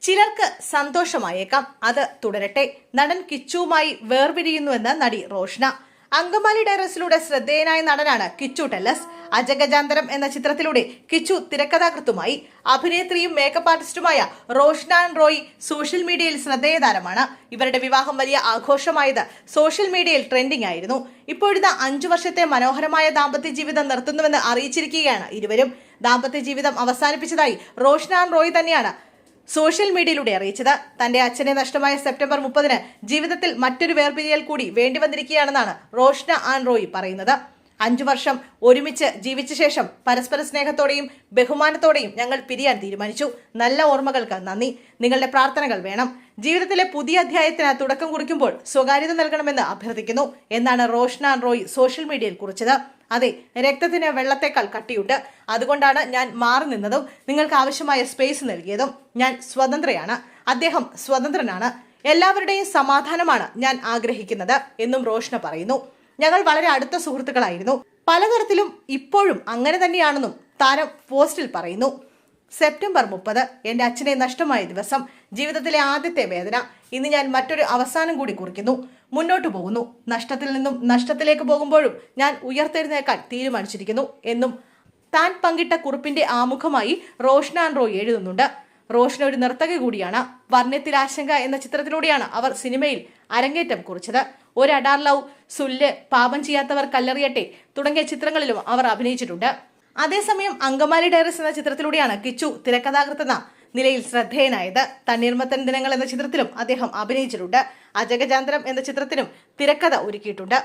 ചിലർക്ക് സന്തോഷമായേക്കാം, അത് തുടരട്ടെ. നടൻ കിച്ചുവുമായി വേർപിരിയുന്നുവെന്ന് നടി റോഷ്ന. അങ്കമാലി ഡയറീസിലൂടെ ശ്രദ്ധേയനായ നടനാണ് കിച്ചു ടെല്ലസ്. അജഗജാന്തരം എന്ന ചിത്രത്തിലൂടെ കിച്ചു തിരക്കഥാകൃത്തുമായി. അഭിനേത്രിയും മേക്കപ്പ് ആർട്ടിസ്റ്റുമായ റോഷ്ന റോയ് സോഷ്യൽ മീഡിയയിൽ ശ്രദ്ധേയ താരമാണ്. ഇവരുടെ വിവാഹം വലിയ ആഘോഷമായത് സോഷ്യൽ മീഡിയയിൽ ട്രെൻഡിംഗ് ആയിരുന്നു. ഇപ്പോഴിതാ 5 വർഷത്തെ മനോഹരമായ ദാമ്പത്യ ജീവിതം നിർത്തുന്നുവെന്ന് അറിയിച്ചിരിക്കുകയാണ് ഇരുവരും. ദാമ്പത്യ ജീവിതം അവസാനിപ്പിച്ചതായി റോഷ്ന റോയ് തന്നെയാണ് സോഷ്യൽ മീഡിയയിലൂടെ അറിയിച്ചത്. തന്റെ അച്ഛനെ നഷ്ടമായ സെപ്റ്റംബർ 30-ന് ജീവിതത്തിൽ മറ്റൊരു വേർപിരിയൽ കൂടി വേണ്ടി വന്നിരിക്കുകയാണെന്നാണ് റോഷ്ന റോയ് പറയുന്നത്. 5 വർഷം ഒരുമിച്ച് ജീവിച്ച ശേഷം പരസ്പര സ്നേഹത്തോടെയും ബഹുമാനത്തോടെയും ഞങ്ങൾ പിരിയാൻ തീരുമാനിച്ചു. നല്ല ഓർമ്മകൾക്ക് നന്ദി. നിങ്ങളുടെ പ്രാർത്ഥനകൾ വേണം. ജീവിതത്തിലെ പുതിയ അധ്യായത്തിന് തുടക്കം കുറിക്കുമ്പോൾ സ്വകാര്യത നൽകണമെന്ന് അഭ്യർത്ഥിക്കുന്നു എന്നാണ് റോഷ്ന റോയ് സോഷ്യൽ മീഡിയയിൽ കുറിച്ചത്. അതെ, രക്തത്തിന് വെള്ളത്തേക്കാൾ കട്ടിയുണ്ട്. അതുകൊണ്ടാണ് ഞാൻ മാറി നിന്നതും നിങ്ങൾക്ക് ആവശ്യമായ സ്പേസ് നൽകിയതും. ഞാൻ സ്വതന്ത്രയാണ്, അദ്ദേഹം സ്വതന്ത്രനാണ്. എല്ലാവരുടെയും സമാധാനമാണ് ഞാൻ ആഗ്രഹിക്കുന്നത് എന്നും റോഷ്ന പറയുന്നു. ഞങ്ങൾ വളരെ അടുത്ത സുഹൃത്തുക്കളായിരുന്നു. പലതരത്തിലും ഇപ്പോഴും അങ്ങനെ തന്നെയാണെന്നും താരം പോസ്റ്റിൽ പറയുന്നു. സെപ്റ്റംബർ 30 എന്റെ അച്ഛനെ നഷ്ടമായ ദിവസം. ജീവിതത്തിലെ ആദ്യത്തെ വേദന. ഇന്ന് ഞാൻ മറ്റൊരു അവസാനം കൂടി കുറിക്കുന്നു. മുന്നോട്ട് പോകുന്നു. നഷ്ടത്തിൽ നിന്നും നഷ്ടത്തിലേക്ക് പോകുമ്പോഴും ഞാൻ ഉയർത്തെഴുന്നേൽക്കാൻ തീരുമാനിച്ചിരിക്കുന്നു എന്നും താൻ പങ്കിട്ട കുറിപ്പിന്റെ ആമുഖമായി റോഷ്ന റോയ് എഴുതുന്നുണ്ട്. റോഷ്ന ഒരു നർത്തക കൂടിയാണ്. വർണ്ണത്തിൽ ആശങ്ക എന്ന ചിത്രത്തിലൂടെയാണ് അവർ സിനിമയിൽ അരങ്ങേറ്റം കുറിച്ചത്. ഒരു അഡാർ ലവ്, സുല്ല്, പാപം ചെയ്യാത്തവർ കല്ലെറിയട്ടെ തുടങ്ങിയ ചിത്രങ്ങളിലും അവർ അഭിനയിച്ചിട്ടുണ്ട്. അതേസമയം അങ്കമാലി ഡയറീസ് എന്ന ചിത്രത്തിലൂടെയാണ് കിച്ചു തിരക്കഥാകൃത്തെന്ന നിലയിൽ ശ്രദ്ധേയനായത്. തണ്ണീർമത്തൻ ദിനങ്ങൾ എന്ന ചിത്രത്തിലും അദ്ദേഹം അഭിനയിച്ചിട്ടുണ്ട്. അജഗജാന്തരം എന്ന ചിത്രത്തിനും തിരക്കഥ ഒരുക്കിയിട്ടുണ്ട്.